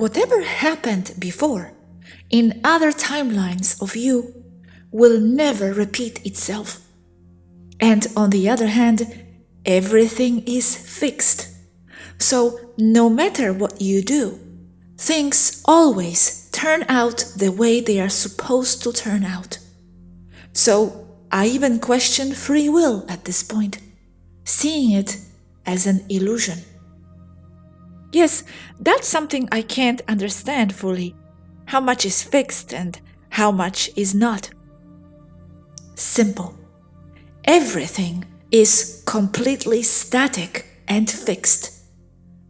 Whatever happened before, in other timelines of you, will never repeat itself. And on the other hand, everything is fixed. So no matter what you do, things always turn out the way they are supposed to turn out. So I even question free will at this point, seeing it as an illusion. Yes, that's something I can't understand fully, how much is fixed and how much is not. Simple. Everything is completely static and fixed,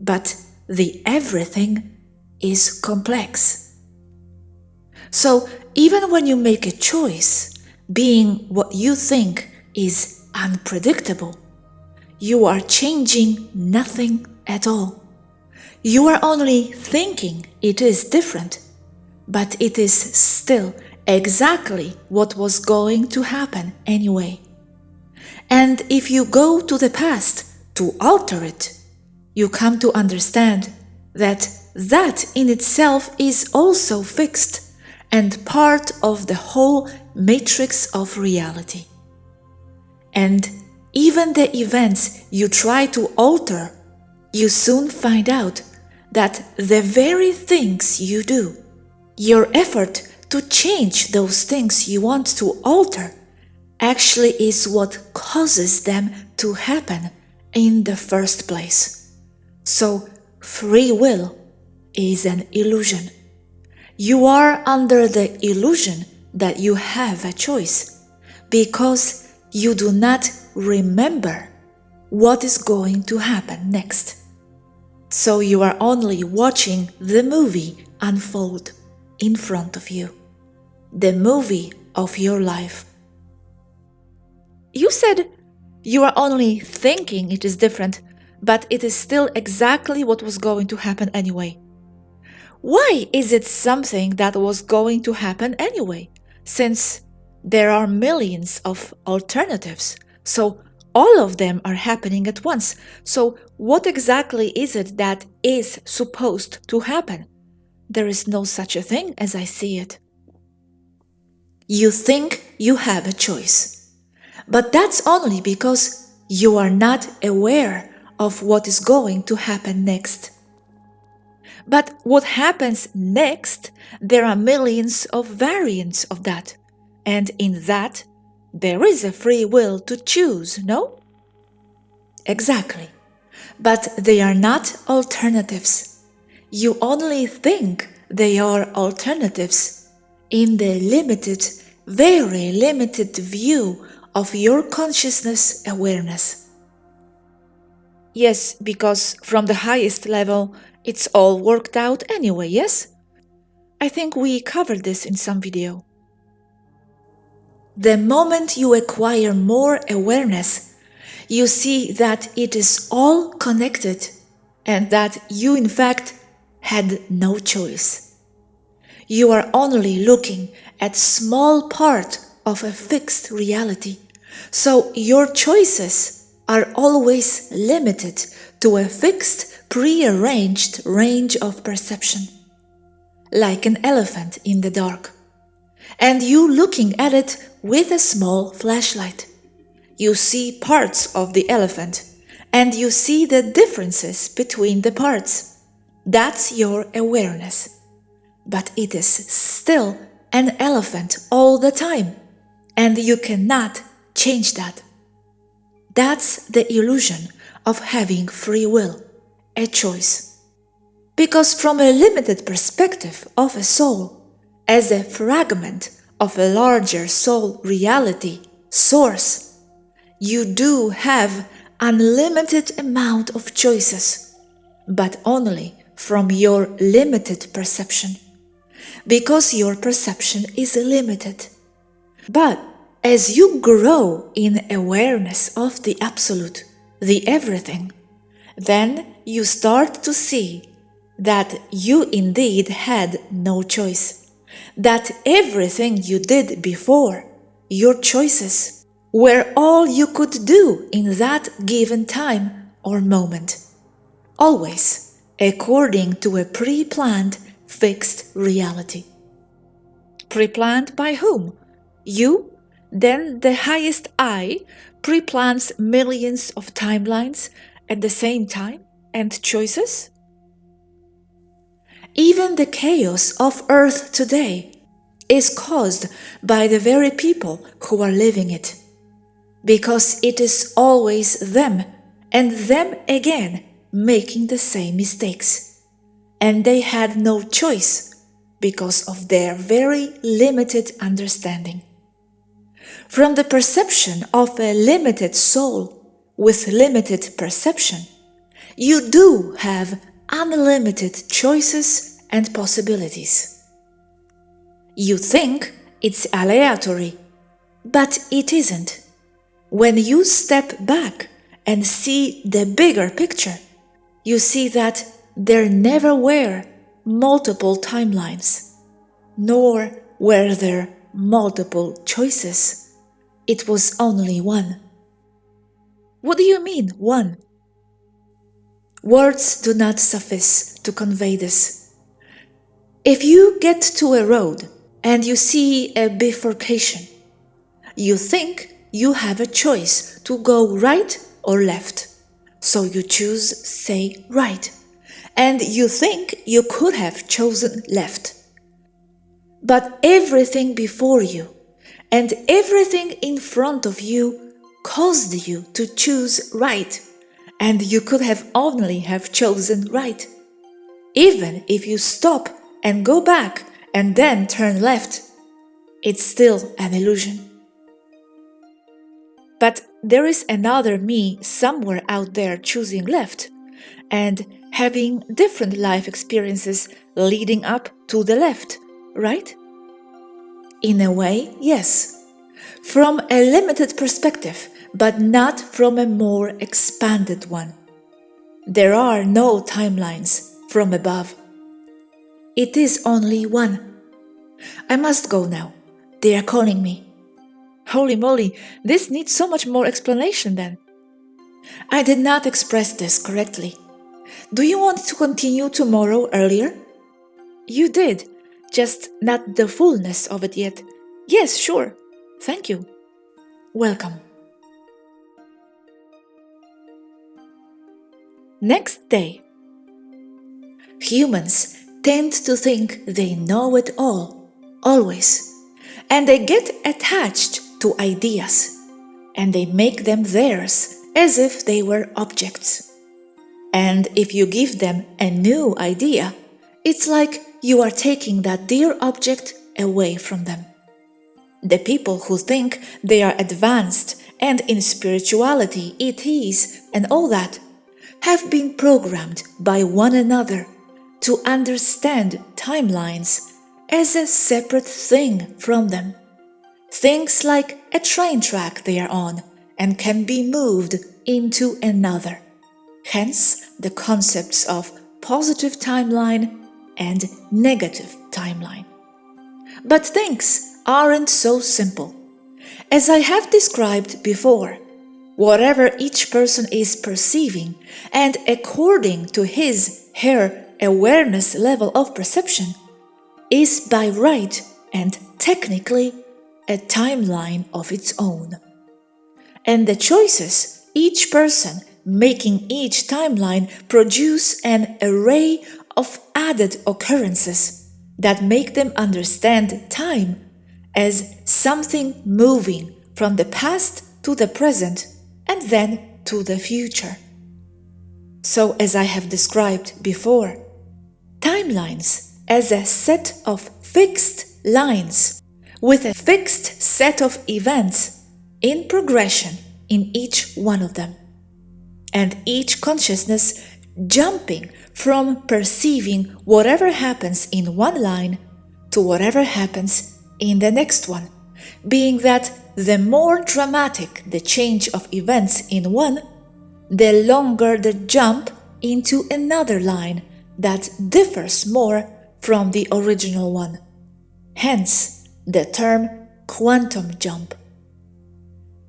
but the everything is complex. So even when you make a choice, being what you think is unpredictable, you are changing nothing at all. You are only thinking it is different, but it is still exactly what was going to happen anyway. And if you go to the past to alter it, you come to understand that that in itself is also fixed and part of the whole matrix of reality. And even the events you try to alter, you soon find out that the very things you do, your effort to change those things you want to alter, actually is what causes them to happen in the first place. So free will is an illusion. You are under the illusion that you have a choice because you do not remember what is going to happen next. So you are only watching the movie unfold in front of you, the movie of your life. You said you are only thinking it is different, but it is still exactly what was going to happen anyway. Why is it something that was going to happen anyway, since there are millions of alternatives, so all of them are happening at once? So what exactly is it that is supposed to happen? There is no such a thing as I see it. You think you have a choice, but that's only because you are not aware of what is going to happen next. But what happens next, there are millions of variants of that, and in that, there is a free will to choose, no? Exactly. But they are not alternatives. You only think they are alternatives in the limited, very limited view of your consciousness awareness. Yes, because from the highest level, it's all worked out anyway, yes? I think we covered this in some video. The moment you acquire more awareness, you see that it is all connected and that you in fact had no choice. You are only looking at small part of a fixed reality, so your choices are always limited to a fixed, prearranged range of perception, like an elephant in the dark. And you looking at it with a small flashlight. You see parts of the elephant, and you see the differences between the parts. That's your awareness. But it is still an elephant all the time, and you cannot change that. That's the illusion of having free will, a choice. Because from a limited perspective of a soul, as a fragment of a larger soul reality, source, you do have unlimited amount of choices, but only from your limited perception, because your perception is limited. But as you grow in awareness of the absolute, the everything, then you start to see that you indeed had no choice, that everything you did before, your choices, were all you could do in that given time or moment, always according to a pre-planned, fixed reality. Pre-planned by whom? You? Then the highest I pre-plans millions of timelines at the same time and choices? Even the chaos of Earth today is caused by the very people who are living it, because it is always them and them again making the same mistakes, and they had no choice because of their very limited understanding. From the perception of a limited soul with limited perception, you do have unlimited choices and possibilities. You think it's aleatory, but it isn't. When you step back and see the bigger picture, you see that there never were multiple timelines, nor were there multiple choices. It was only one. What do you mean, one? Words do not suffice to convey this. If you get to a road and you see a bifurcation, you think you have a choice to go right or left. So you choose, say, right. And you think you could have chosen left. But everything before you and everything in front of you caused you to choose right. And you could have only have chosen right. Even if you stop and go back and then turn left, it's still an illusion. But there is another me somewhere out there choosing left and having different life experiences leading up to the left, right? In a way, yes. From a limited perspective, but not from a more expanded one. There are no timelines from above. It is only one. I must go now. They are calling me. Holy moly, this needs so much more explanation then. I did not express this correctly. Do you want to continue tomorrow earlier? You did, just not the fullness of it yet. Yes, sure. Thank you. Welcome. Next day. Humans tend to think they know it all, always, and they get attached to ideas, and they make them theirs as if they were objects. And if you give them a new idea, it's like you are taking that dear object away from them. The people who think they are advanced and in spirituality it is and all that have been programmed by one another to understand timelines as a separate thing from them. Things like a train track they are on and can be moved into another. Hence the concepts of positive timeline and negative timeline. But things aren't so simple. As I have described before, whatever each person is perceiving and according to his/her awareness level of perception is by right and technically a timeline of its own. And the choices each person making each timeline produce an array of added occurrences that make them understand time as something moving from the past to the present and then to the future. So, as I have described before, timelines as a set of fixed lines with a fixed set of events in progression in each one of them, and each consciousness jumping from perceiving whatever happens in one line to whatever happens in the next one, being that the more dramatic the change of events in one, the longer the jump into another line that differs more from the original one. Hence, the term quantum jump.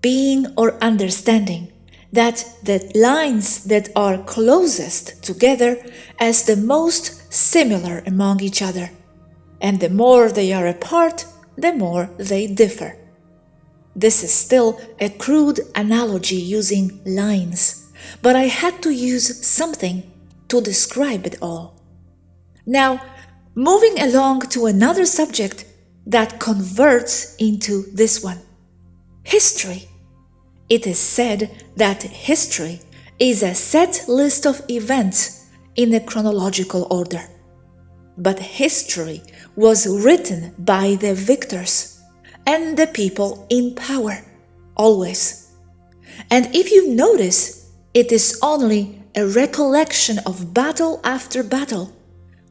Being or understanding that the lines that are closest together as the most similar among each other, and the more they are apart, the more they differ. This is still a crude analogy using lines, but I had to use something to describe it all. Now, moving along to another subject that converts into this one: history. It is said that history is a set list of events in a chronological order. But history was written by the victors and the people in power, always. And if you notice, it is only a recollection of battle after battle,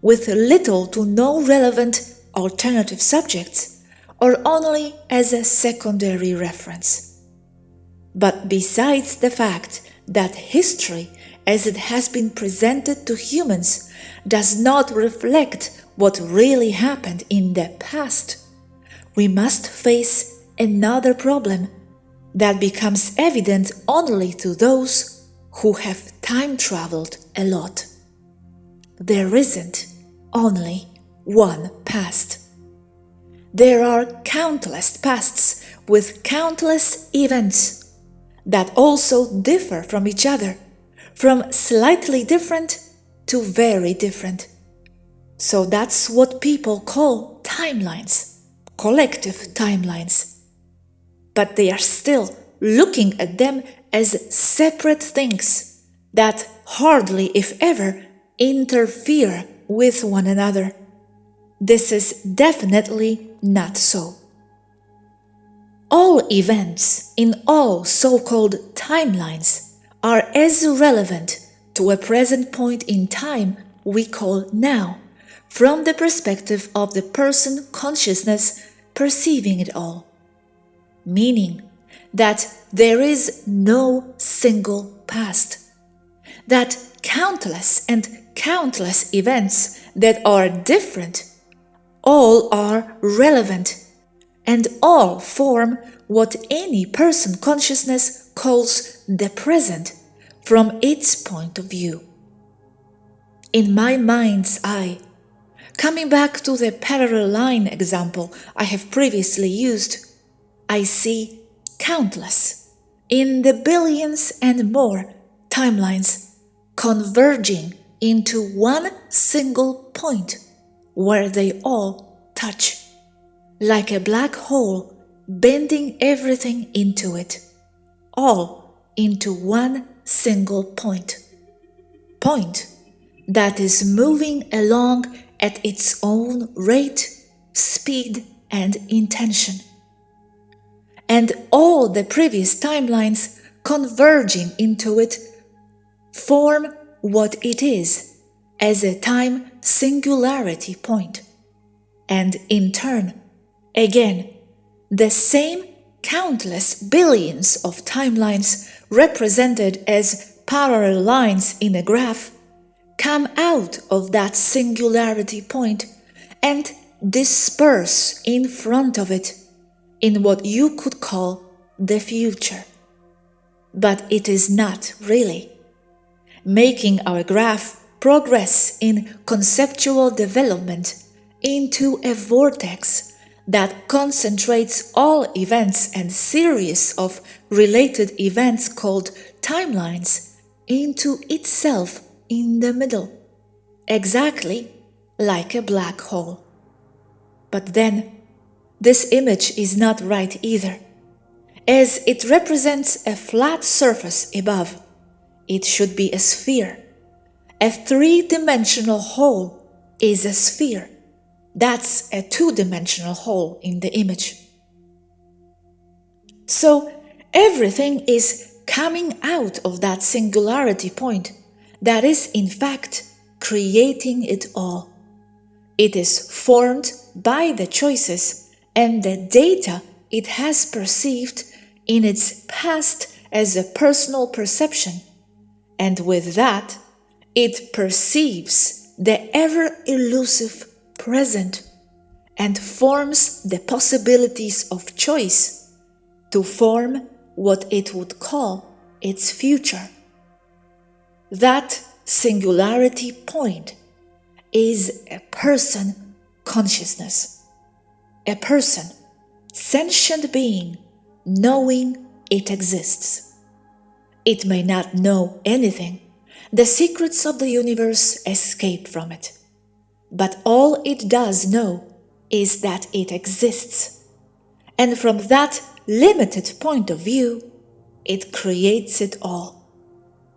with little to no relevant alternative subjects, or only as a secondary reference. But besides the fact that history, as it has been presented to humans, does not reflect what really happened in the past, we must face another problem that becomes evident only to those who have time traveled a lot. There isn't only one past. There are countless pasts with countless events that also differ from each other, from slightly different to very different. So that's what people call timelines, collective timelines. But they are still looking at them as separate things that hardly, if ever, interfere with one another. This is definitely not so. All events in all so-called timelines are as relevant to a present point in time we call now, from the perspective of the person consciousness perceiving it all. Meaning that there is no single past, that countless and countless events that are different all are relevant, and all form what any person consciousness calls the present from its point of view. In my mind's eye, coming back to the parallel line example I have previously used, I see countless, in the billions and more, timelines converging into one single point where they all touch, like a black hole bending everything into it, all into one single point that is moving along at its own rate, speed, and intention. And all the previous timelines converging into it form what it is as a time singularity point. And in turn, again, the same countless billions of timelines represented as parallel lines in a graph come out of that singularity point and disperse in front of it in what you could call the future. But it is not really, making our graph progress in conceptual development into a vortex that concentrates all events and series of related events called timelines into itself in the middle, exactly like a black hole. But then, this image is not right either, as it represents a flat surface above. It should be a sphere. A three-dimensional hole is a sphere. That's a two-dimensional hole in the image. So everything is coming out of that singularity point that is in fact creating it all. It is formed by the choices and the data it has perceived in its past as a personal perception, and with that, it perceives the ever-elusive present and forms the possibilities of choice to form what it would call its future. That singularity point is a person consciousness, a person, sentient being, knowing it exists. It may not know anything. The secrets of the universe escape from it. But all it does know is that it exists. And from that limited point of view, it creates it all.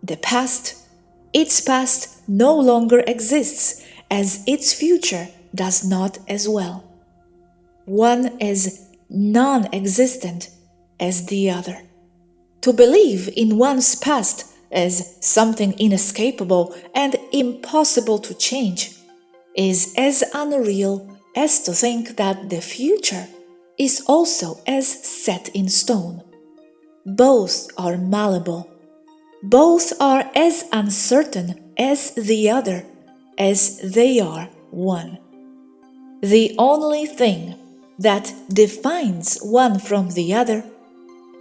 The past, its past no longer exists, as its future does not as well. One is non-existent as the other. To believe in one's past as something inescapable and impossible to change is as unreal as to think that the future is also as set in stone. Both are malleable. Both are as uncertain as the other, as they are one. The only thing that defines one from the other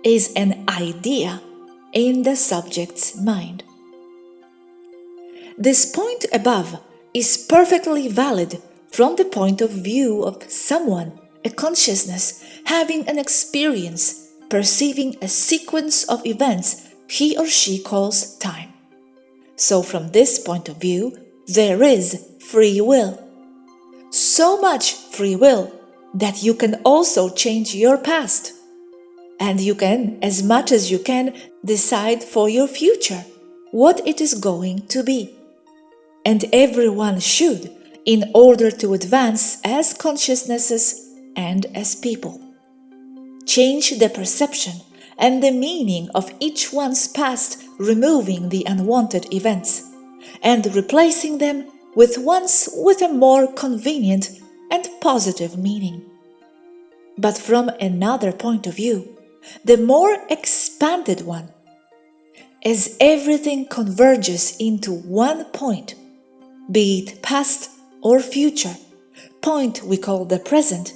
is an idea in the subject's mind. This point above is perfectly valid from the point of view of someone, a consciousness, having an experience, perceiving a sequence of events he or she calls time. So from this point of view, there is free will. So much free will that you can also change your past. And you can, as much as you can, decide for your future what it is going to be. And everyone should, in order to advance as consciousnesses and as people. Change the perception and the meaning of each one's past, removing the unwanted events and replacing them with ones with a more convenient and positive meaning. But from another point of view, the more expanded one, as everything converges into one point, be it past or future, point we call the present,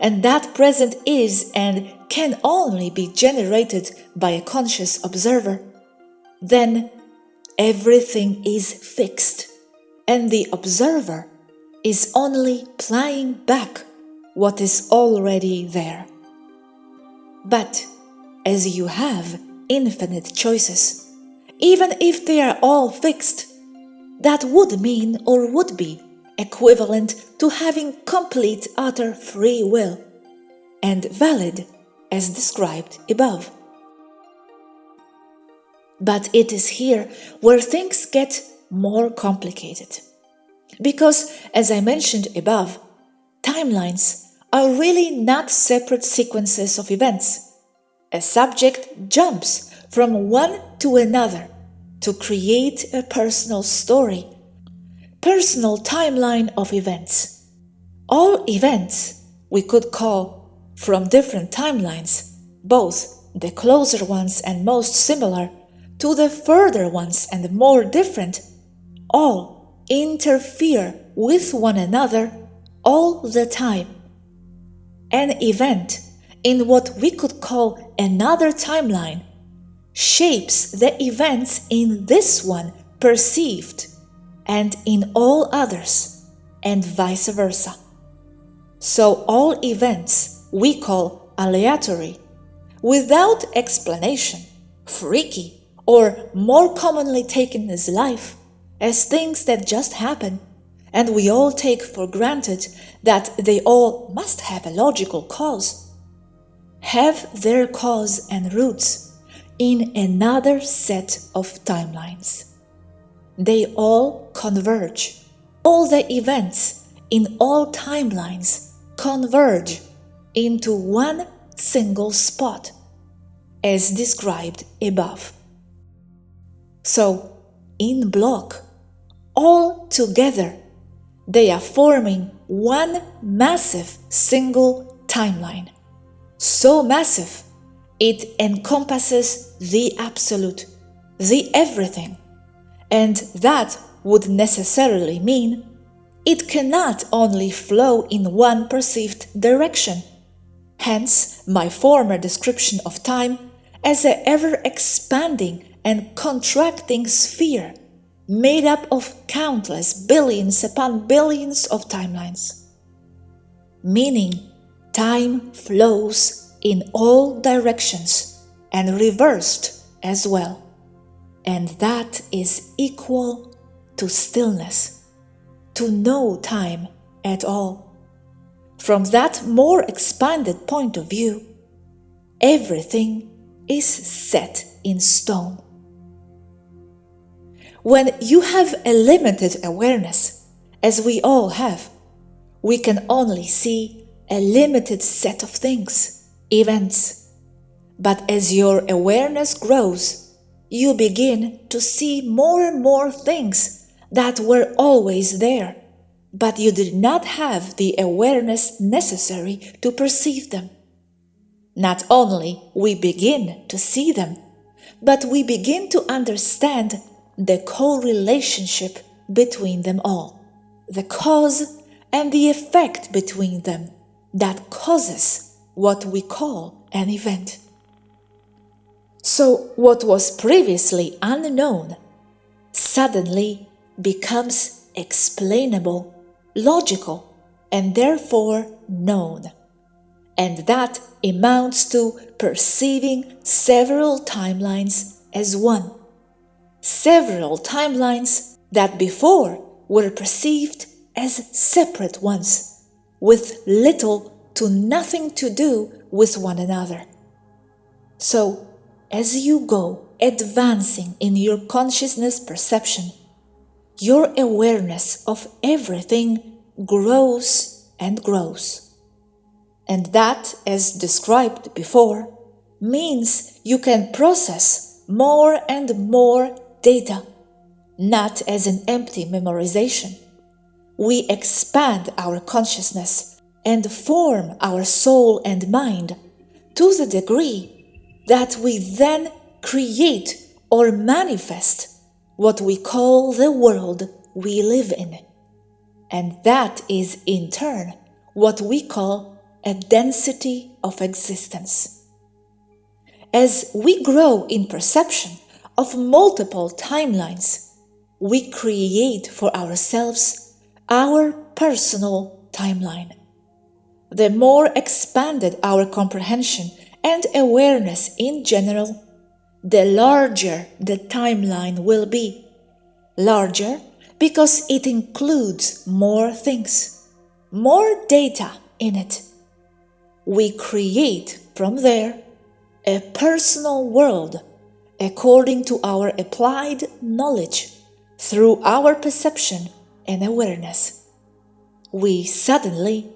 and that present is and can only be generated by a conscious observer, then everything is fixed, and the observer is only playing back what is already there. But as you have infinite choices, even if they are all fixed, that would mean or would be equivalent to having complete utter free will, and valid as described above. But it is here where things get more complicated. Because, as I mentioned above, timelines are really not separate sequences of events. A subject jumps from one to another to create a personal story, personal timeline of events. All events we could call from different timelines, both the closer ones and most similar to the further ones and more different, all interfere with one another all the time. An event in what we could call another timeline shapes the events in this one perceived and in all others, and vice versa. So all events we call aleatory, without explanation, freaky, or more commonly taken as life, as things that just happen, and we all take for granted that they all must have a logical cause, have their cause and roots in another set of timelines. They all converge. All the events in all timelines converge into one single spot, as described above. So, in block, all together, they are forming one massive single timeline. So massive, it encompasses the absolute, the everything, and that would necessarily mean it cannot only flow in one perceived direction. Hence, my former description of time as an ever-expanding and contracting sphere made up of countless billions upon billions of timelines. Meaning, time flows in all directions and reversed as well, and that is equal to stillness, to no time at all. From that more expanded point of view, everything is set in stone. When you have a limited awareness, as we all have, we can only see a limited set of things, events. But as your awareness grows, you begin to see more and more things that were always there, but you did not have the awareness necessary to perceive them. Not only we begin to see them, but we begin to understand the co-relationship between them all, the cause and the effect between them that causes what we call an event. So what was previously unknown suddenly becomes explainable, logical, and therefore known. And that amounts to perceiving several timelines as one. Several timelines that before were perceived as separate ones, with little to nothing to do with one another. So, as you go advancing in your consciousness perception, your awareness of everything grows and grows. And that, as described before, means you can process more and more data, not as an empty memorization. We expand our consciousness and form our soul and mind to the degree that we then create or manifest what we call the world we live in. And that is in turn what we call a density of existence. As we grow in perception of multiple timelines, we create for ourselves our personal timeline. The more expanded our comprehension and awareness in general, the larger the timeline will be. Larger because it includes more things, more data in it. We create from there a personal world according to our applied knowledge through our perception and awareness. We suddenly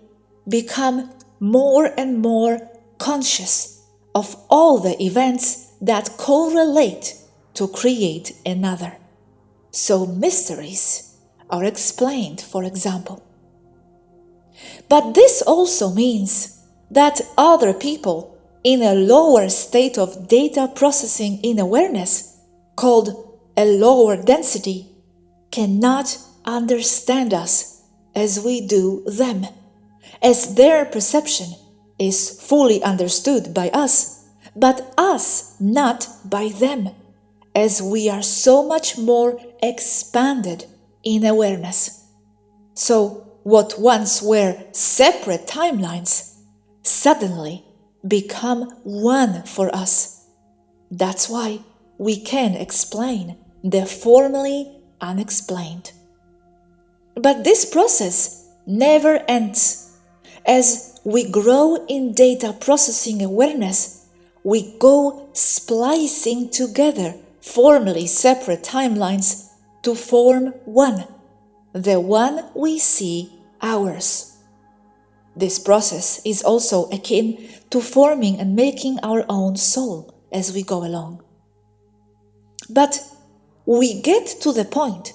become more and more conscious of all the events that correlate to create another. So mysteries are explained, for example. But this also means that other people in a lower state of data processing in awareness, called a lower density, cannot understand us as we do them, as their perception is fully understood by us, but us not by them, as we are so much more expanded in awareness. So what once were separate timelines suddenly become one for us. That's why we can explain the formerly unexplained. But this process never ends. As we grow in data processing awareness, we go splicing together formerly separate timelines to form one, the one we see ours. This process is also akin to forming and making our own soul as we go along. But we get to the point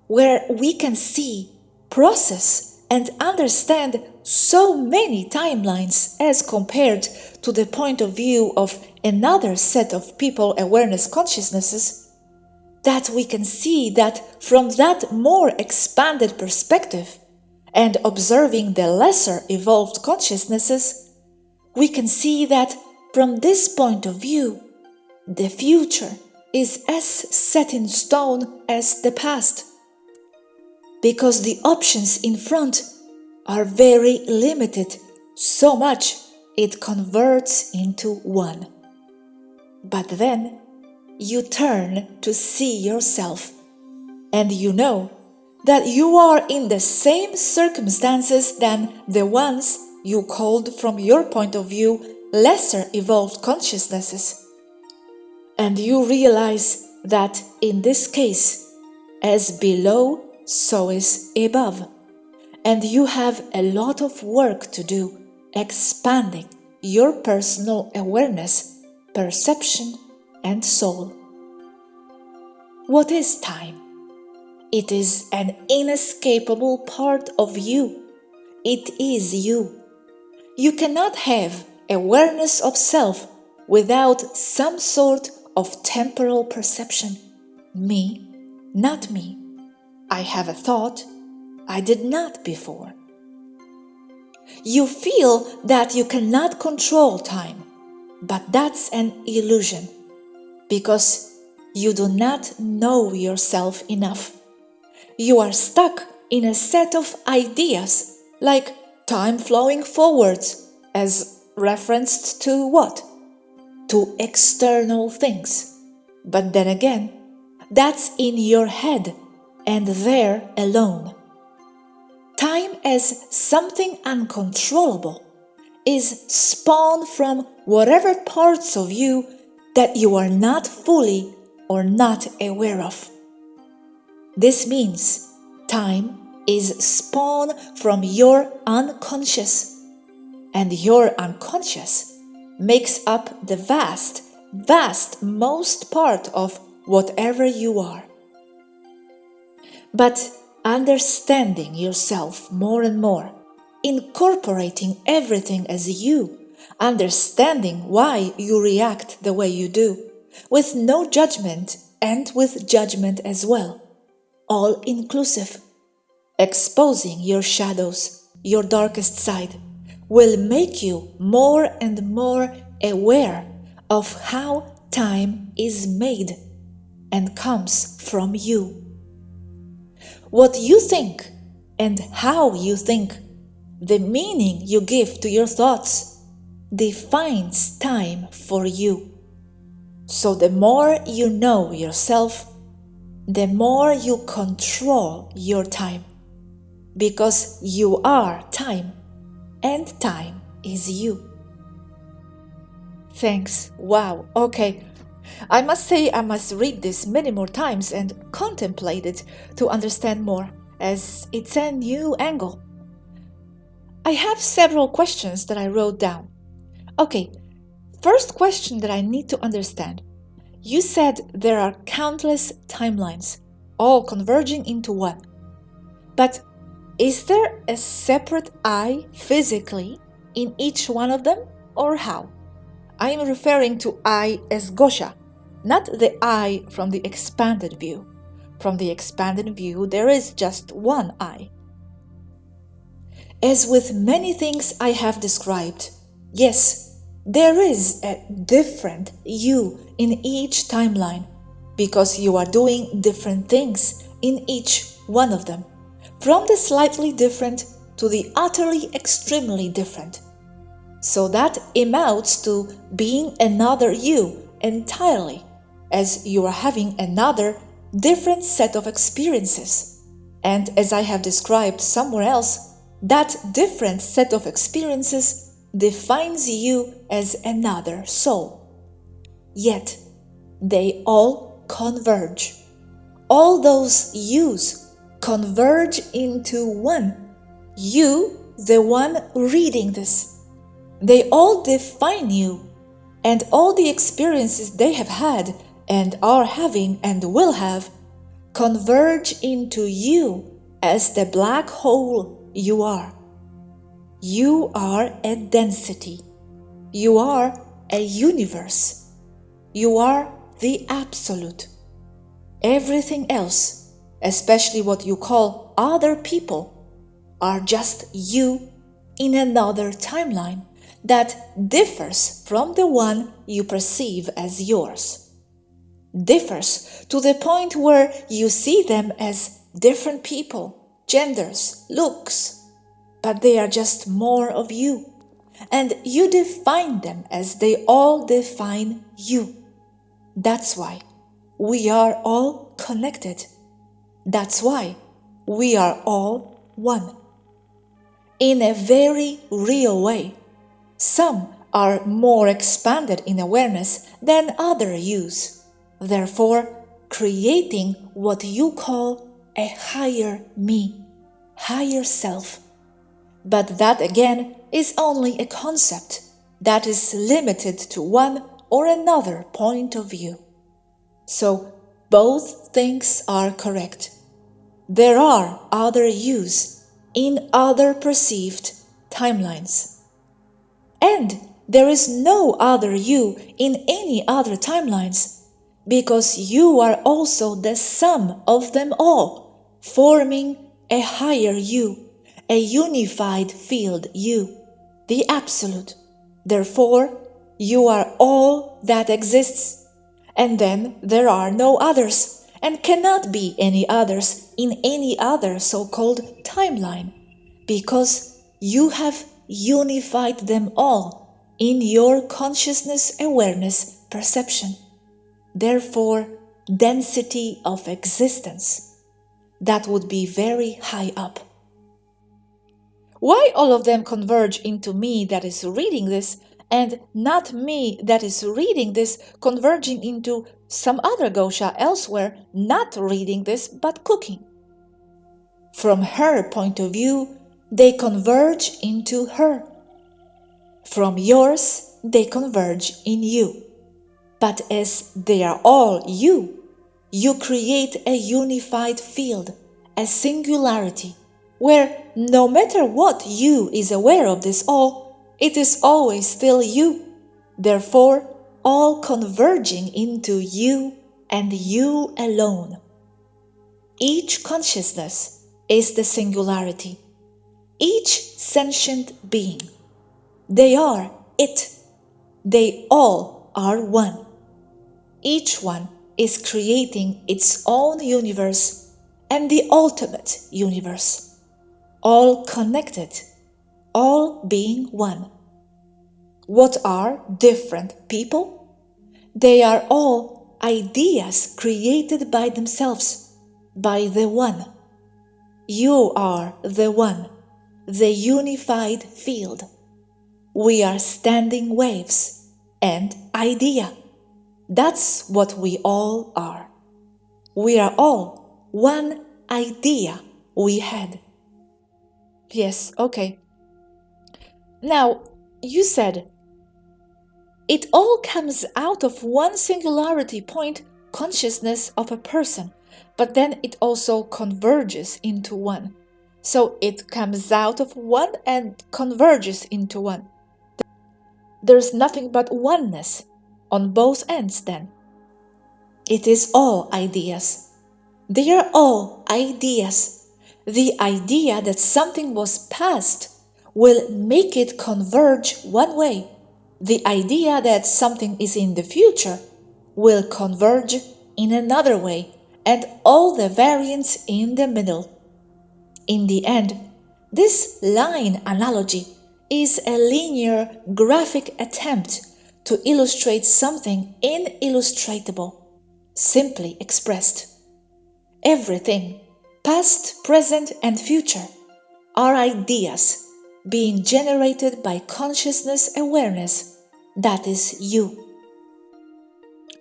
where we can see, process, and understand so many timelines as compared to the point of view of another set of people awareness consciousnesses, that we can see that from that more expanded perspective and observing the lesser evolved consciousnesses, we can see that from this point of view, the future is as set in stone as the past, because the options in front are very limited, so much it converts into one. But then you turn to see yourself, and you know that you are in the same circumstances than the ones you called from your point of view lesser evolved consciousnesses. And you realize that in this case, as below, so is above. And you have a lot of work to do expanding your personal awareness, perception, and soul. What is time? It is an inescapable part of you. It is you. You cannot have awareness of self without some sort of temporal perception. Me, not me. I have a thought. I did not before. You feel that you cannot control time, but that's an illusion, because you do not know yourself enough. You are stuck in a set of ideas, like time flowing forwards, as referenced to what? To external things. But then again, that's in your head and there alone. Time as something uncontrollable is spawned from whatever parts of you that you are not fully or not aware of. This means time is spawned from your unconscious, and your unconscious makes up the vast most part of whatever you are. But understanding yourself more and more, incorporating everything as you, understanding why you react the way you do, with no judgment and with judgment as well, all inclusive, exposing your shadows, your darkest side, will make you more and more aware of how time is made and comes from you. What you think and how you think, the meaning you give to your thoughts, defines time for you. So the more you know yourself, the more you control your time, because you are time, and time is you. Thanks. Wow. Okay. I must say I must read this many more times and contemplate it to understand more, as it's a new angle. I have several questions that I wrote down. Okay, first question that I need to understand. You said there are countless timelines, all converging into one. But is there a separate I physically in each one of them, or how? I am referring to I as Gosha, not the I from the expanded view. From the expanded view, there is just one I. As with many things I have described, yes, there is a different you in each timeline, because you are doing different things in each one of them, from the slightly different to the utterly extremely different. So that amounts to being another you entirely, as you are having another different set of experiences. And as I have described somewhere else, that different set of experiences defines you as another soul. Yet, they all converge. All those yous converge into one. You, the one reading this. They all define you, and all the experiences they have had and are having and will have converge into you as the black hole you are. You are a density. You are a universe. You are the absolute. Everything else, especially what you call other people, are just you in another timeline that differs from the one you perceive as yours. Differs to the point where you see them as different people, genders, looks, but they are just more of you, and you define them as they all define you. That's why we are all connected. That's why we are all one. In a very real way. Some are more expanded in awareness than other yous, therefore creating what you call a higher me, higher self. But that again is only a concept that is limited to one or another point of view. So both things are correct. There are other yous in other perceived timelines. And there is no other you in any other timelines, because you are also the sum of them all, forming a higher you, a unified field you, the absolute. Therefore, you are all that exists, and then there are no others, and cannot be any others in any other so-called timeline, because you have unified them all in your consciousness, awareness, perception. Therefore, density of existence. That would be very high up. Why all of them converge into me that is reading this, and not me that is reading this converging into some other Gosha elsewhere not reading this but cooking? From her point of view, they converge into her. From yours, they converge in you. But as they are all you, you create a unified field, a singularity, where no matter what you is aware of this all, it is always still you. Therefore, all converging into you and you alone. Each consciousness is the singularity. Each sentient being. They are it. They all are one. Each one is creating its own universe and the ultimate universe. All connected, all being one. What are different people? They are all ideas created by themselves, by the one. You are the one, the unified field. We are standing waves and idea. That's what we all are. We are all one idea we had. Yes, okay. Now, you said, it all comes out of one singularity point, consciousness of a person, but then it also converges into one. So it comes out of one and converges into one. There's nothing but oneness on both ends then. It is all ideas. They are all ideas. The idea that something was past will make it converge one way. The idea that something is in the future will converge in another way, and all the variants in the middle. In the end, this line analogy is a linear graphic attempt to illustrate something inillustratable. Simply expressed, everything, past, present, and future, are ideas being generated by consciousness awareness, that is you.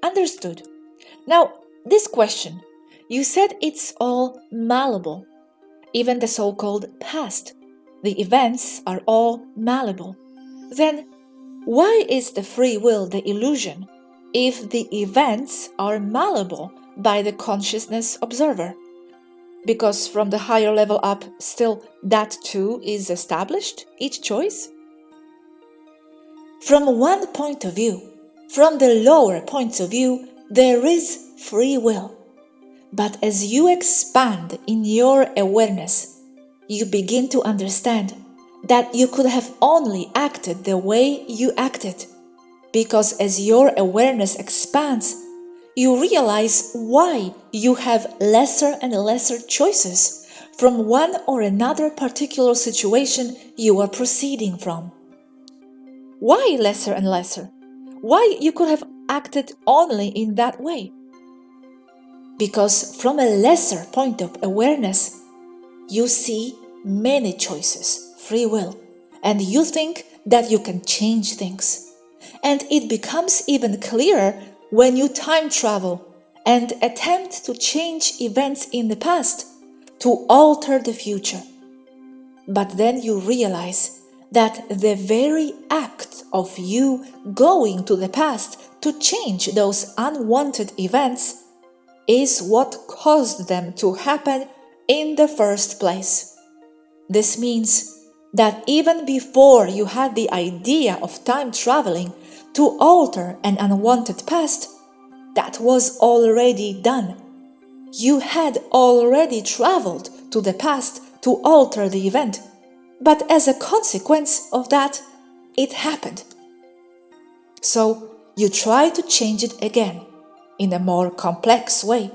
Understood. Now, this question, you said it's all malleable, even the so-called past. The events are all malleable. Then, why is the free will the illusion if the events are malleable by the consciousness observer? Because from the higher level up, still that too is established, each choice? From one point of view, from the lower points of view, there is free will. But as you expand in your awareness, you begin to understand that you could have only acted the way you acted, because as your awareness expands, you realize why you have lesser and lesser choices from one or another particular situation you are proceeding from. Why lesser and lesser? Why you could have acted only in that way? Because from a lesser point of awareness, you see many choices, free will, and you think that you can change things. And it becomes even clearer when you time travel and attempt to change events in the past to alter the future. But then you realize that the very act of you going to the past to change those unwanted events is what caused them to happen in the first place. This means that even before you had the idea of time traveling to alter an unwanted past, that was already done. You had already traveled to the past to alter the event, but as a consequence of that, it happened. So you try to change it again in a more complex way,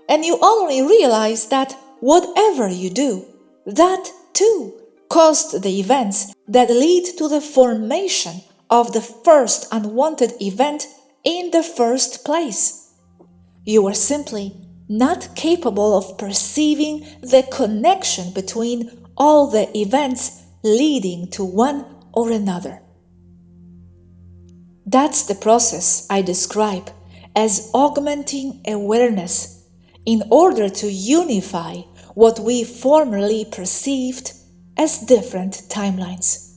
and you only realize that whatever you do, that too caused the events that lead to the formation of the first unwanted event in the first place. You are simply not capable of perceiving the connection between all the events leading to one or another. That's the process I describe as augmenting awareness in order to unify what we formerly perceived as different timelines,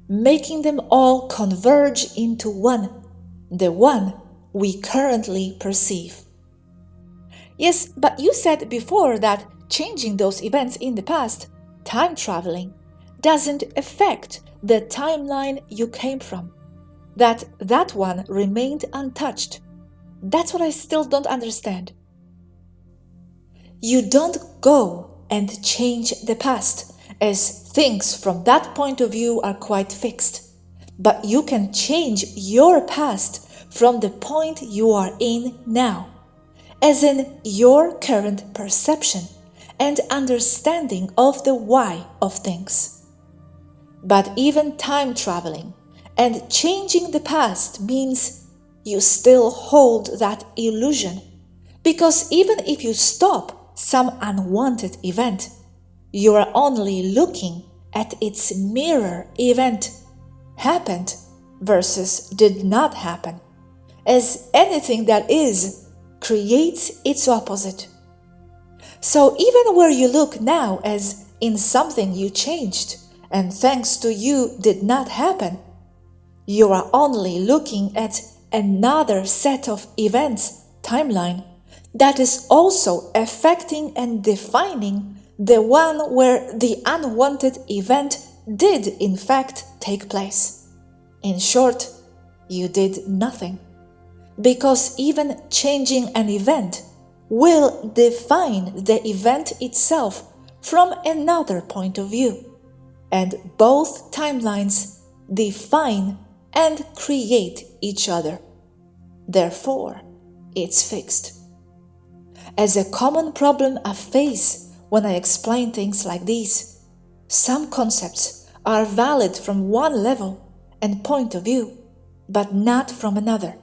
making them all converge into one, the one we currently perceive. Yes, but you said before that changing those events in the past, time traveling, doesn't affect the timeline you came from, that one remained untouched. That's what I still don't understand. You don't go and change the past, as things from that point of view are quite fixed. But you can change your past from the point you are in now, as in your current perception and understanding of the why of things. But even time traveling and changing the past means you still hold that illusion, because even if you stop some unwanted event, you are only looking at its mirror event, happened versus did not happen, as anything that is creates its opposite. So even where you look now as in something you changed and thanks to you did not happen, you are only looking at another set of events, timeline, that is also affecting and defining the one where the unwanted event did in fact take place. In short, you did nothing, because even changing an event will define the event itself from another point of view, and both timelines define and create each other. Therefore, it's fixed. As a common problem I face when I explain things like these, some concepts are valid from one level and point of view, but not from another.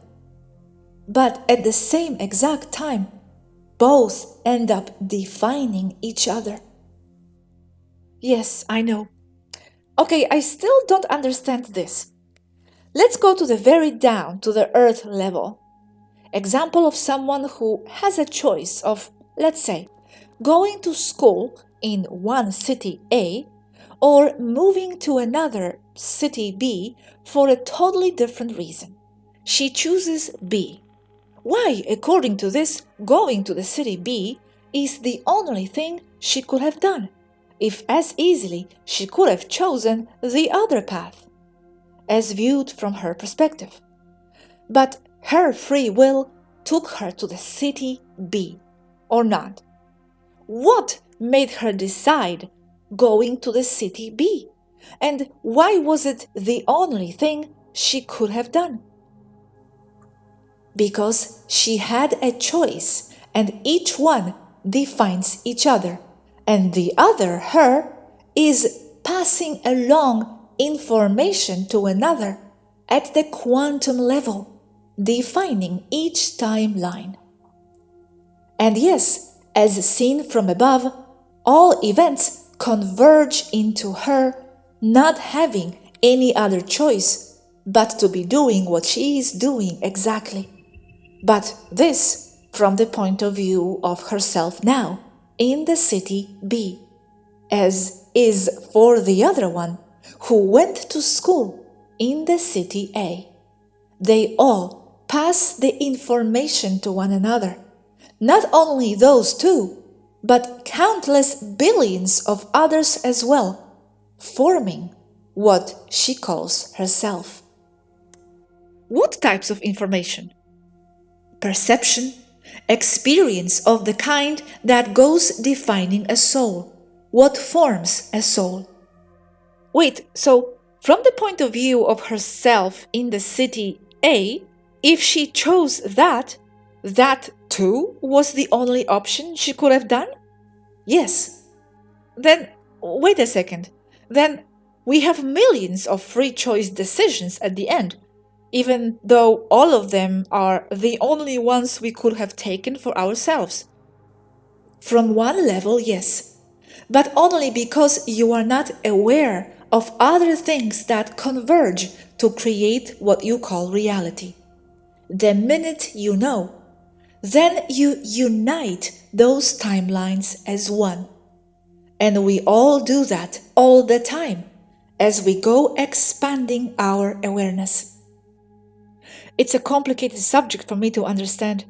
but at the same exact time, both end up defining each other. Yes, I know. Okay, I still don't understand this. Let's go to the very down to the earth level. Example of someone who has a choice of, let's say, going to school in one city A or moving to another city B for a totally different reason. She chooses B. Why, according to this, going to the city B is the only thing she could have done, if as easily she could have chosen the other path, as viewed from her perspective. But her free will took her to the city B, or not? What made her decide going to the city B? And why was it the only thing she could have done? Because she had a choice, and each one defines each other, and the other, her, is passing along information to another at the quantum level, defining each timeline. And yes, as seen from above, all events converge into her not having any other choice but to be doing what she is doing exactly. But this from the point of view of herself now, in the city B, as is for the other one, who went to school in the city A. They all pass the information to one another. Not only those two, but countless billions of others as well, forming what she calls herself. What types of information? Perception, experience of the kind that goes defining a soul. What forms a soul? Wait, so from the point of view of herself in the city A, if she chose that too was the only option she could have done? Yes. Then, wait a second. Then we have millions of free choice decisions at the end, even though all of them are the only ones we could have taken for ourselves. From one level, yes, but only because you are not aware of other things that converge to create what you call reality. The minute you know, then you unite those timelines as one. And we all do that all the time as we go expanding our awareness. It's a complicated subject for me to understand.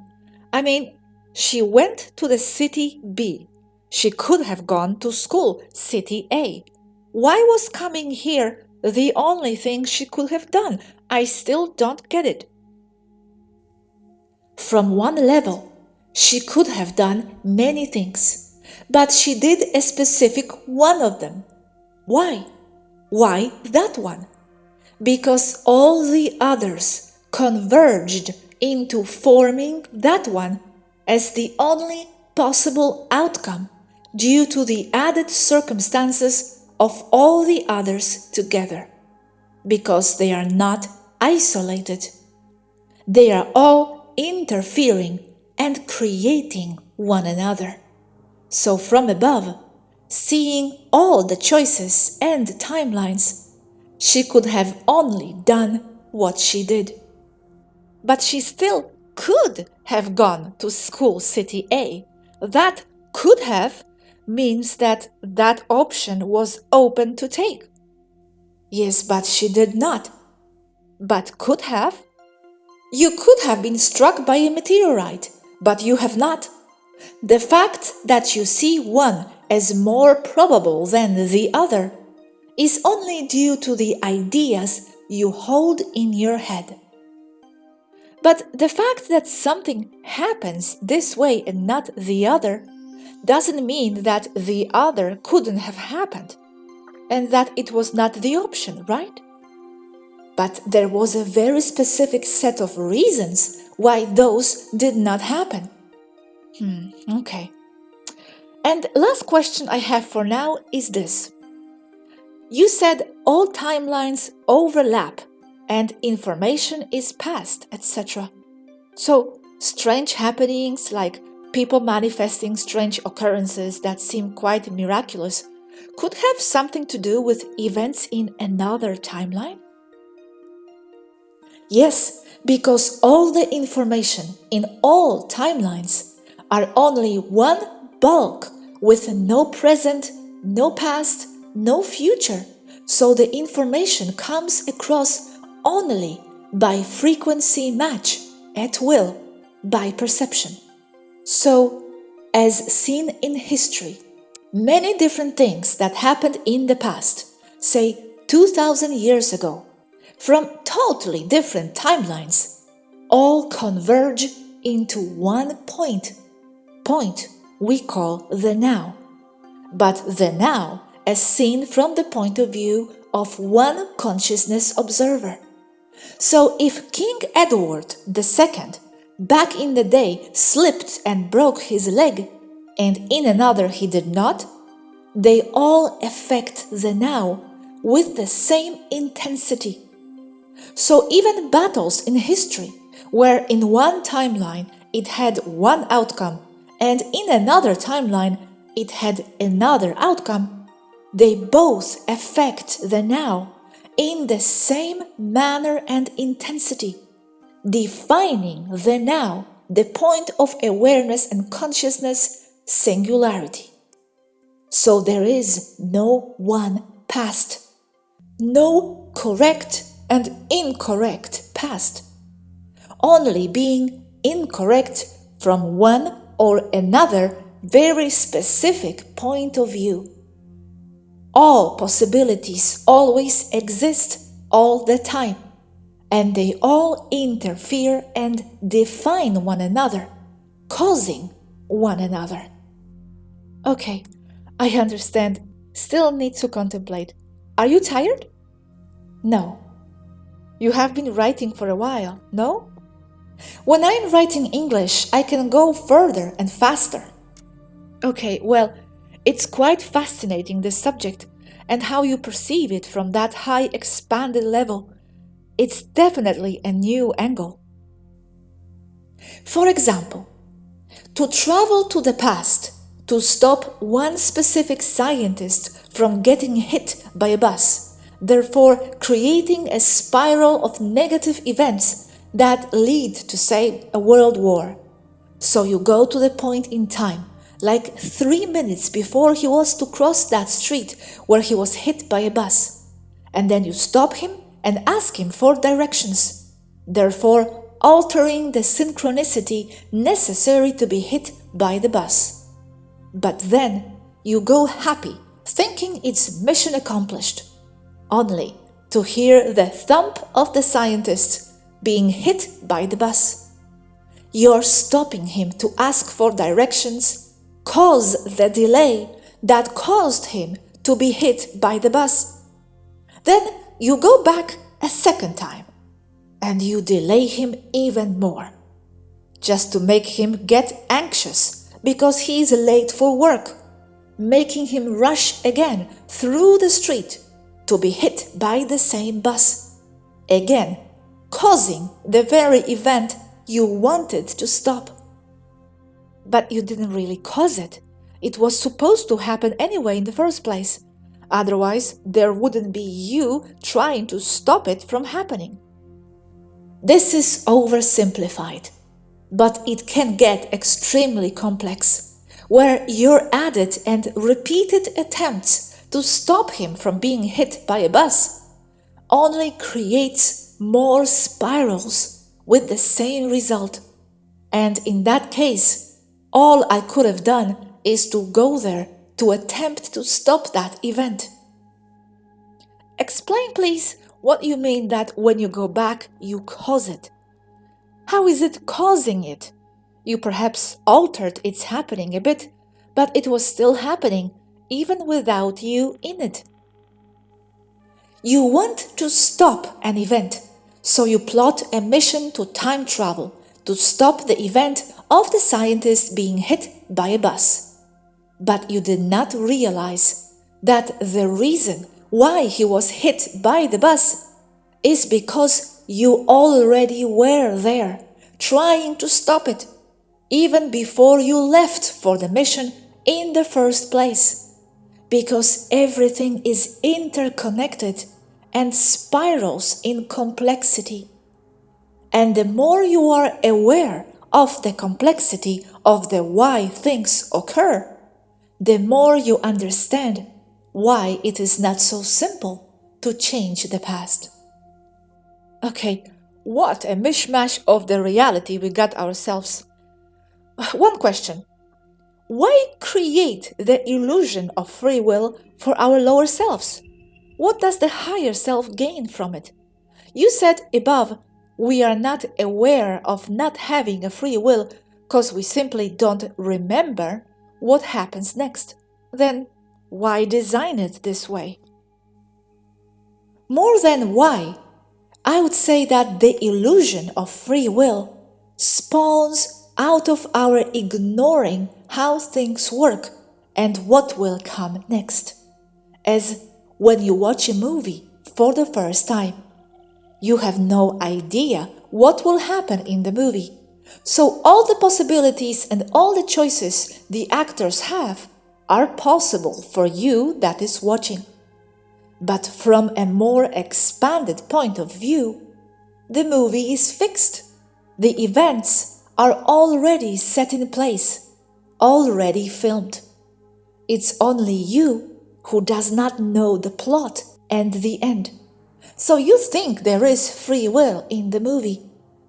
I mean, she went to the city B. She could have gone to school, city A. Why was coming here the only thing she could have done? I still don't get it. From one level, she could have done many things, but she did a specific one of them. Why? Why that one? Because all the others converged into forming that one as the only possible outcome due to the added circumstances of all the others together, because they are not isolated. They are all interfering and creating one another. So from above, seeing all the choices and timelines, she could have only done what she did. But she still could have gone to school city A. That could have means that that option was open to take. Yes, but she did not. But could have? You could have been struck by a meteorite, but you have not. The fact that you see one as more probable than the other is only due to the ideas you hold in your head. But the fact that something happens this way and not the other doesn't mean that the other couldn't have happened, and that it was not the option, right? But there was a very specific set of reasons why those did not happen. Okay. And last question I have for now is this. You said all timelines overlap and information is passed, etc. So, strange happenings like people manifesting strange occurrences that seem quite miraculous could have something to do with events in another timeline? Yes, because all the information in all timelines are only one bulk with no present, no past, no future. So the information comes across only by frequency match at will, by perception. So, as seen in history, many different things that happened in the past, say 2000 years ago, from totally different timelines, all converge into one point we call the now. But the now as seen from the point of view of one consciousness observer. So if King Edward II back in the day slipped and broke his leg, and in another he did not, they all affect the now with the same intensity. So even battles in history, where in one timeline it had one outcome and in another timeline it had another outcome, they both affect the now in the same manner and intensity, defining the now, the point of awareness and consciousness, singularity. So there is no one past, no correct and incorrect past, only being incorrect from one or another very specific point of view. All possibilities always exist all the time, and they all interfere and define one another, causing one another. Okay, I understand. Still need to contemplate. Are you tired? No. You have been writing for a while, no? When I'm writing English, I can go further and faster. Okay, well, it's quite fascinating, this subject, and how you perceive it from that high expanded level. It's definitely a new angle. For example, to travel to the past, to stop one specific scientist from getting hit by a bus, therefore creating a spiral of negative events that lead to, say, a world war. So you go to the point in time, like 3 minutes before he was to cross that street where he was hit by a bus, and then you stop him and ask him for directions, therefore altering the synchronicity necessary to be hit by the bus. But then you go happy, thinking it's mission accomplished, only to hear the thump of the scientist being hit by the bus. Your stopping him to ask for directions caused the delay that caused him to be hit by the bus. Then you go back a second time and you delay him even more, just to make him get anxious because he is late for work, making him rush again through the street to be hit by the same bus, again causing the very event you wanted to stop. But you didn't really cause it. It was supposed to happen anyway in the first place. Otherwise, there wouldn't be you trying to stop it from happening. This is oversimplified, but it can get extremely complex, where your added and repeated attempts to stop him from being hit by a bus only creates more spirals with the same result. And in that case, all I could have done is to go there to attempt to stop that event. Explain, please, what you mean that when you go back, you cause it. How is it causing it? You perhaps altered its happening a bit, but it was still happening even without you in it. You want to stop an event, so you plot a mission to time travel to stop the event of the scientist being hit by a bus. But you did not realize that the reason why he was hit by the bus is because you already were there trying to stop it, even before you left for the mission in the first place, because everything is interconnected and spirals in complexity. And the more you are aware of the complexity of the why things occur, the more you understand why it is not so simple to change the past. Okay, what a mishmash of the reality we got ourselves. One question. Why create the illusion of free will for our lower selves? What does the higher self gain from it? You said above, we are not aware of not having a free will because we simply don't remember what happens next. Then why design it this way? More than why, I would say that the illusion of free will spawns out of our ignoring how things work and what will come next. As when you watch a movie for the first time, you have no idea what will happen in the movie. So all the possibilities and all the choices the actors have are possible for you that is watching. But from a more expanded point of view, the movie is fixed. The events are already set in place, already filmed. It's only you who does not know the plot and the end. So you think there is free will in the movie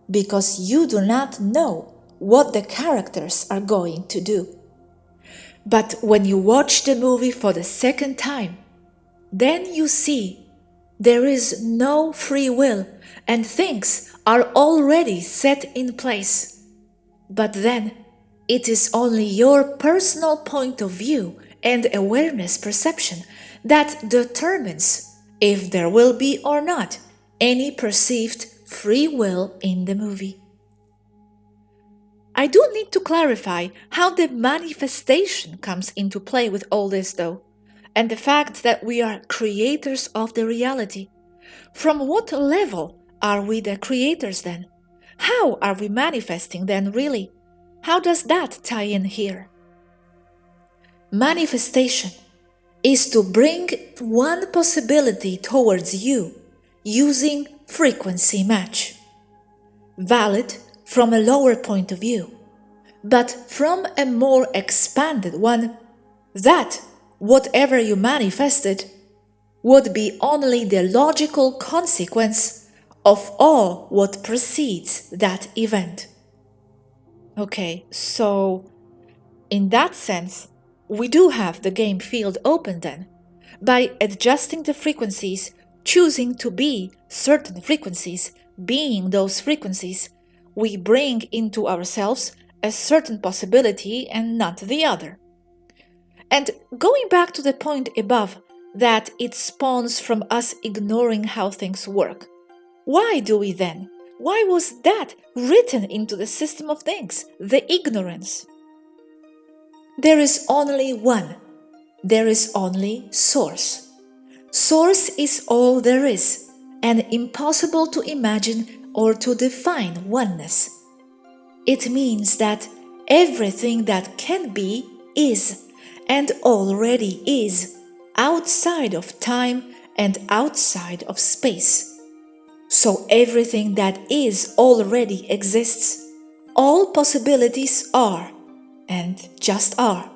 because you do not know what the characters are going to do. But when you watch the movie for the second time, then you see there is no free will and things are already set in place. But then it is only your personal point of view and awareness perception that determines if there will be or not any perceived free will in the movie. I do need to clarify how the manifestation comes into play with all this though, and the fact that we are creators of the reality. From what level are we the creators then? How are we manifesting then really? How does that tie in here? Manifestation is to bring one possibility towards you using frequency match. Valid from a lower point of view, but from a more expanded one, that whatever you manifested would be only the logical consequence of all what precedes that event. Okay, so in that sense, we do have the game field open then. By adjusting the frequencies, choosing to be certain frequencies, being those frequencies, we bring into ourselves a certain possibility and not the other. And going back to the point above, that it spawns from us ignoring how things work. Why do we then? Why was that written into the system of things, the ignorance? There is only one. There is only Source. Source is all there is, and impossible to imagine or to define oneness. It means that everything that can be is, and already is, outside of time and outside of space. So everything that is already exists. All possibilities are, and just are.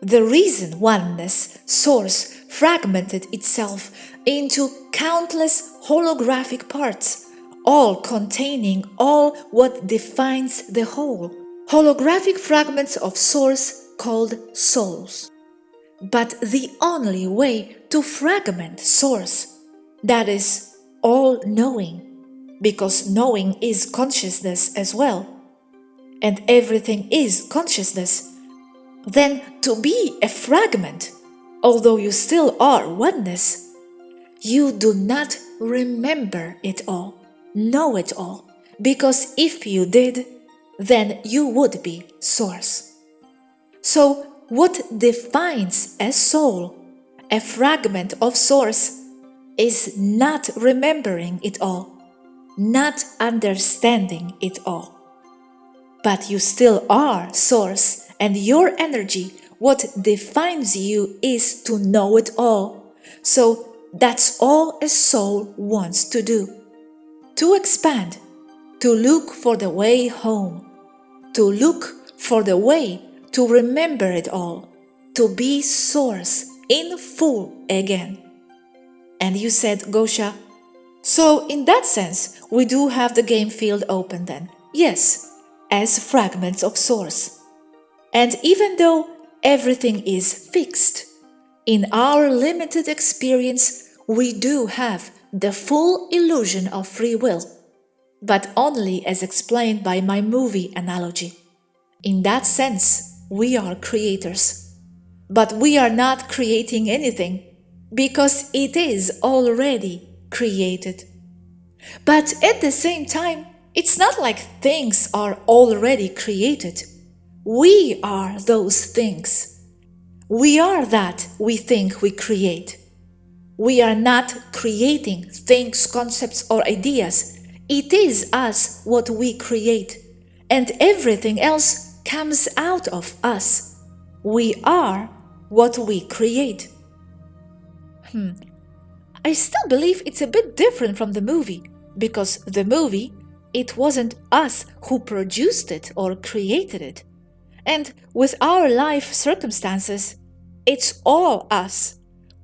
The reason oneness, Source, fragmented itself into countless holographic parts, all containing all what defines the whole. Holographic fragments of Source called souls. But the only way to fragment Source, that is, all-knowing, because knowing is consciousness as well, and everything is consciousness, then to be a fragment, although you still are oneness, you do not remember it all, know it all, because if you did, then you would be Source. So what defines a soul, a fragment of Source, is not remembering it all. not understanding it all. But you still are Source, and your energy, what defines you is to know it all. So that's all a soul wants to do. To expand, to look for the way home, to look for the way to remember it all, to be Source in full again. And you said, Gosha, so in that sense, we do have the game field open then. Yes, as fragments of Source. And even though everything is fixed, in our limited experience, we do have the full illusion of free will, but only as explained by my movie analogy. In that sense, we are creators. But we are not creating anything, because it is already created. But at the same time, it's not like things are already created. We are those things. We are that we think we create. We are not creating things, concepts, or ideas. It is us what we create, and everything else comes out of us. We are what we create. I still believe it's a bit different from the movie, because the movie, it wasn't us who produced it or created it. And with our life circumstances, it's all us,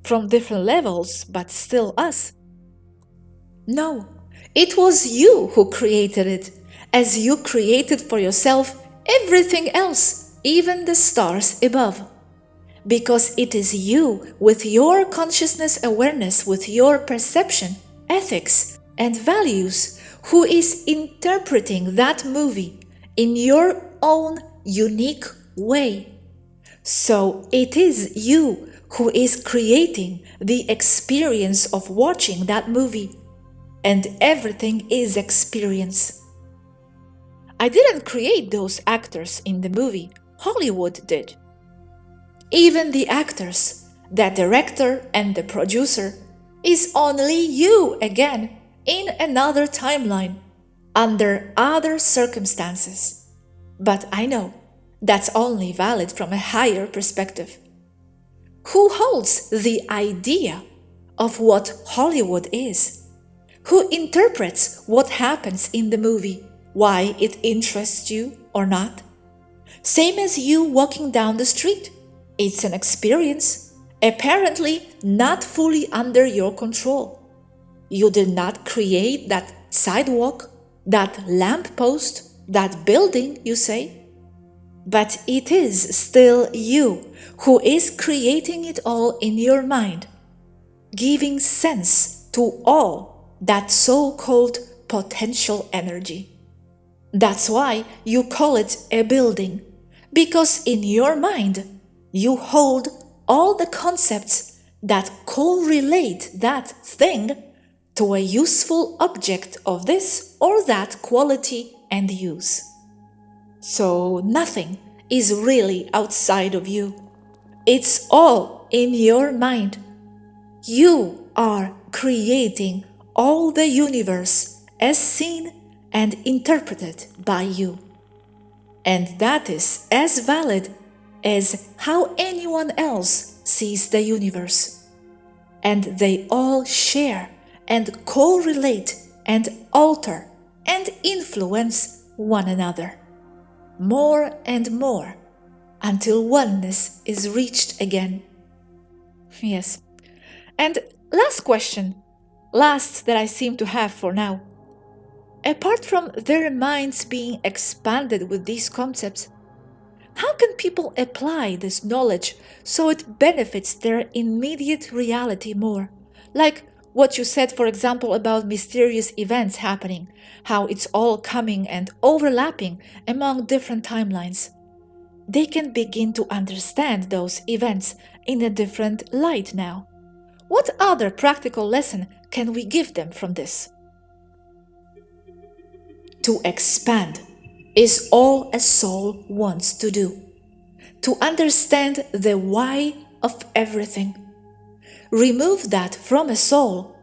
from different levels, but still us. No, it was you who created it, as you created for yourself everything else, even the stars above. Because it is you, with your consciousness awareness, with your perception, ethics, and values, who is interpreting that movie in your own unique way. So it is you who is creating the experience of watching that movie, and everything is experience. I didn't create those actors in the movie, Hollywood did. Even the actors, the director and the producer, is only you again in another timeline, under other circumstances. But I know that's only valid from a higher perspective. Who holds the idea of what Hollywood is? Who interprets what happens in the movie, why it interests you or not? Same as you walking down the street. It's an experience, apparently not fully under your control. You did not create that sidewalk, that lamppost, that building, you say. But it is still you who is creating it all in your mind, giving sense to all that so-called potential energy. That's why you call it a building, because in your mind, you hold all the concepts that correlate that thing to a useful object of this or that quality and use. So nothing is really outside of you. It's all in your mind. You are creating all the universe as seen and interpreted by you. And that is as valid as how anyone else sees the universe. And they all share and correlate and alter and influence one another, more and more, until oneness is reached again. Yes. And last question, last that I seem to have for now. Apart from their minds being expanded with these concepts, how can people apply this knowledge so it benefits their immediate reality more? Like what you said, for example, about mysterious events happening, how it's all coming and overlapping among different timelines. They can begin to understand those events in a different light now. What other practical lesson can we give them from this? To expand is all a soul wants to do. To understand the why of everything. Remove that from a soul,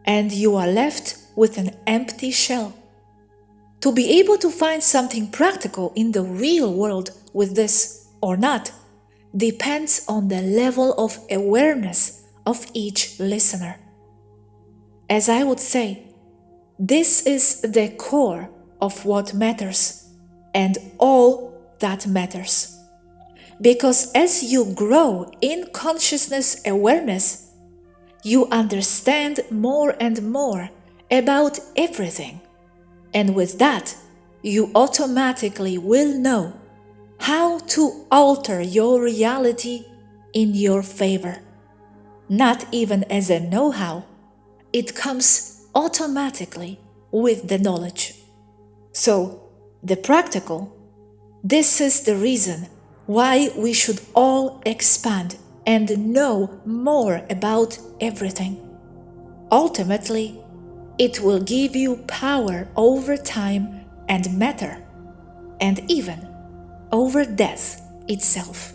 and you are left with an empty shell. To be able to find something practical in the real world with this or not depends on the level of awareness of each listener. As I would say, this is the core of what matters and all that matters. Because as you grow in consciousness awareness, you understand more and more about everything. And with that, you automatically will know how to alter your reality in your favor. Not even as a know-how, it comes automatically with the knowledge. So, the practical, this is the reason why we should all expand and know more about everything. Ultimately, it will give you power over time and matter, and even over death itself.